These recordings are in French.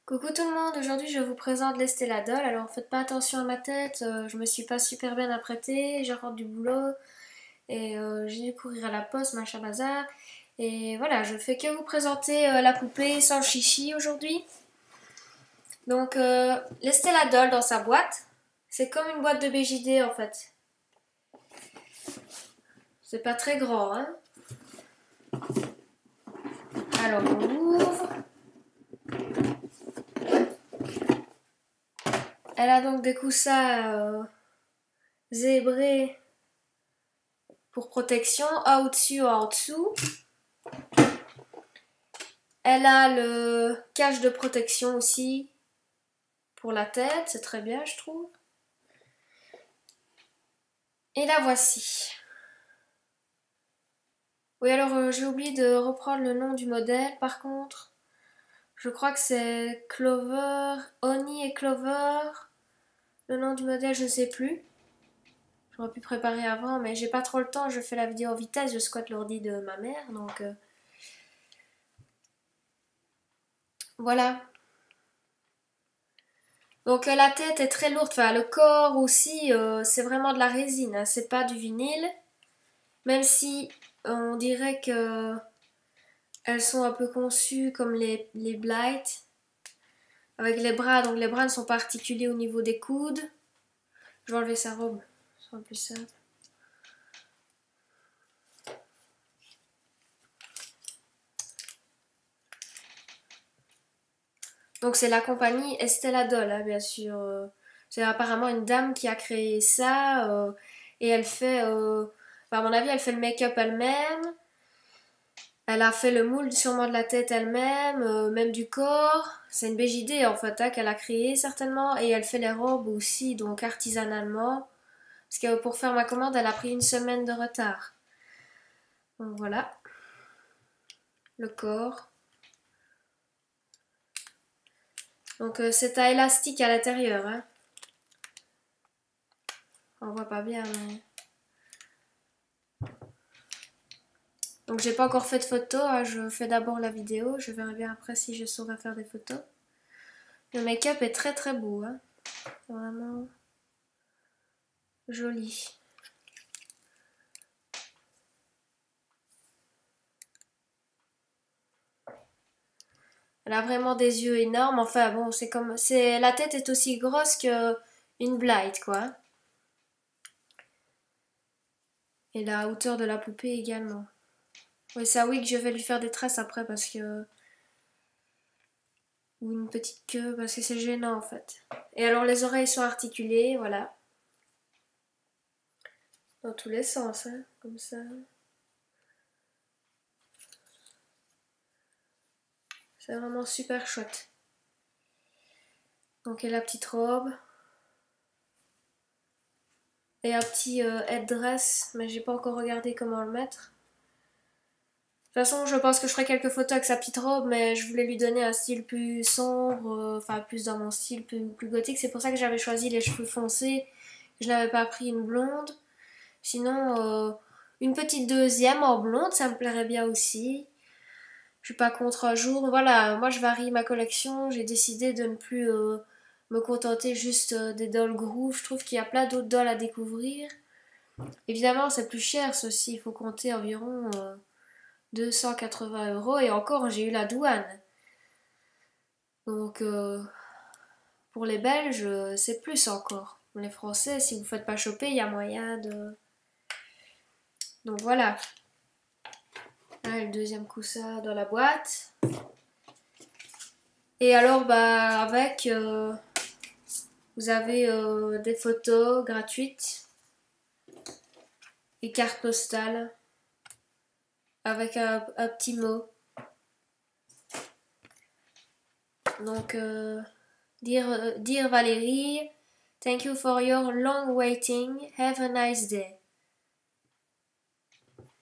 Coucou tout le monde, aujourd'hui je vous présente l'Estée Lauder. Alors faites pas attention à ma tête, je me suis pas super bien apprêtée, je rentre du boulot et j'ai dû courir à la poste, machin bazar. Et voilà, je fais que vous présenter la poupée sans chichi aujourd'hui. Donc l'Estée Lauder dans sa boîte, c'est comme une boîte de BJD en fait. C'est pas très grand, hein. Alors on ouvre. Elle a donc des coussins zébrés pour protection, un au-dessus, un en dessous. Elle a le cache de protection aussi pour la tête, c'est très bien je trouve. Et la voici. Oui alors j'ai oublié de reprendre le nom du modèle par contre. Je crois que c'est Clover, Honey et Clover. Le nom du modèle je ne sais plus. J'aurais pu préparer avant mais j'ai pas trop le temps, je fais la vidéo en vitesse, je squatte l'ordi de ma mère donc voilà. Donc la tête est très lourde, enfin le corps aussi, c'est vraiment de la résine, hein, c'est pas du vinyle. Même si on dirait que elles sont un peu conçues comme les Blight, avec les bras, donc les bras ne sont pas articulés au niveau des coudes. Je vais enlever sa robe, c'est un peu plus simple. Donc c'est la compagnie Estée Lauder, hein, bien sûr. C'est apparemment une dame qui a créé ça et elle fait, à mon avis, elle fait le make-up elle-même. Elle a fait le moule sûrement de la tête elle-même, même du corps. C'est une BJD en fait hein, qu'elle a créée certainement. Et elle fait les robes aussi, donc artisanalement. Parce que pour faire ma commande, elle a pris une semaine de retard. Donc voilà. Le corps. Donc c'est à élastique à l'intérieur. Hein. On voit pas bien mais... Donc j'ai pas encore fait de photos, hein. Je fais d'abord la vidéo. Je verrai bien après si je saurai faire des photos. Le make-up est très très beau. Hein. Vraiment joli. Elle a vraiment des yeux énormes. Enfin bon, c'est comme, c'est la tête est aussi grosse que une Blight quoi. Et la hauteur de la poupée également. Oui, ça oui que je vais lui faire des tresses après parce que ou une petite queue parce que c'est gênant en fait. Et alors les oreilles sont articulées, voilà. Dans tous les sens, hein, comme ça. C'est vraiment super chouette. Donc, et la petite robe. Et un petit headdress, mais j'ai pas encore regardé comment le mettre. De toute façon, je pense que je ferai quelques photos avec sa petite robe, mais je voulais lui donner un style plus sombre, enfin plus dans mon style, plus gothique. C'est pour ça que j'avais choisi les cheveux foncés. Je n'avais pas pris une blonde. Sinon, une petite deuxième en blonde, ça me plairait bien aussi. Je suis pas contre un jour. Voilà, moi je varie ma collection. J'ai décidé de ne plus me contenter juste des dolls Groove. Je trouve qu'il y a plein d'autres dolls à découvrir. Évidemment, c'est plus cher ceci. Il faut compter environ 280 €. Et encore, j'ai eu la douane. Donc, pour les Belges, c'est plus encore. Pour les Français, si vous ne faites pas choper, il y a moyen de... Donc voilà. Ah, le deuxième coussin dans la boîte. Et alors, bah, avec, vous avez des photos gratuites et cartes postales avec un petit mot. Donc, dear Valérie, thank you for your long waiting. Have a nice day.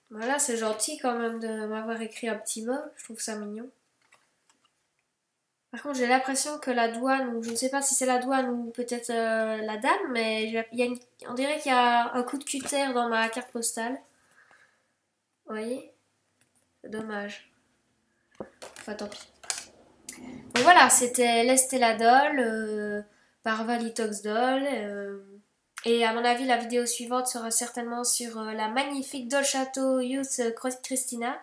Voilà, c'est gentil quand même de m'avoir écrit un petit mot. Je trouve ça mignon. Par contre, j'ai l'impression que la douane, ou je ne sais pas si c'est la douane ou peut-être la dame, mais on dirait qu'il y a un coup de cutter dans ma carte postale. Vous voyez? C'est dommage. Enfin, tant pis. Donc voilà, c'était l'Estella Doll par Valitox Doll. Et à mon avis, la vidéo suivante sera certainement sur la magnifique Doll Château Youth Christina.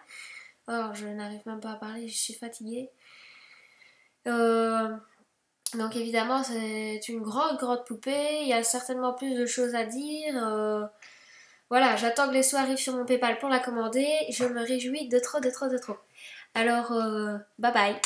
Oh, je n'arrive même pas à parler, je suis fatiguée. Euh, donc évidemment, c'est une grande, grande poupée. Il y a certainement plus de choses à dire. Voilà, j'attends que les sous arrivent sur mon PayPal pour la commander. Je me réjouis de trop, de trop, de trop. Alors, bye bye.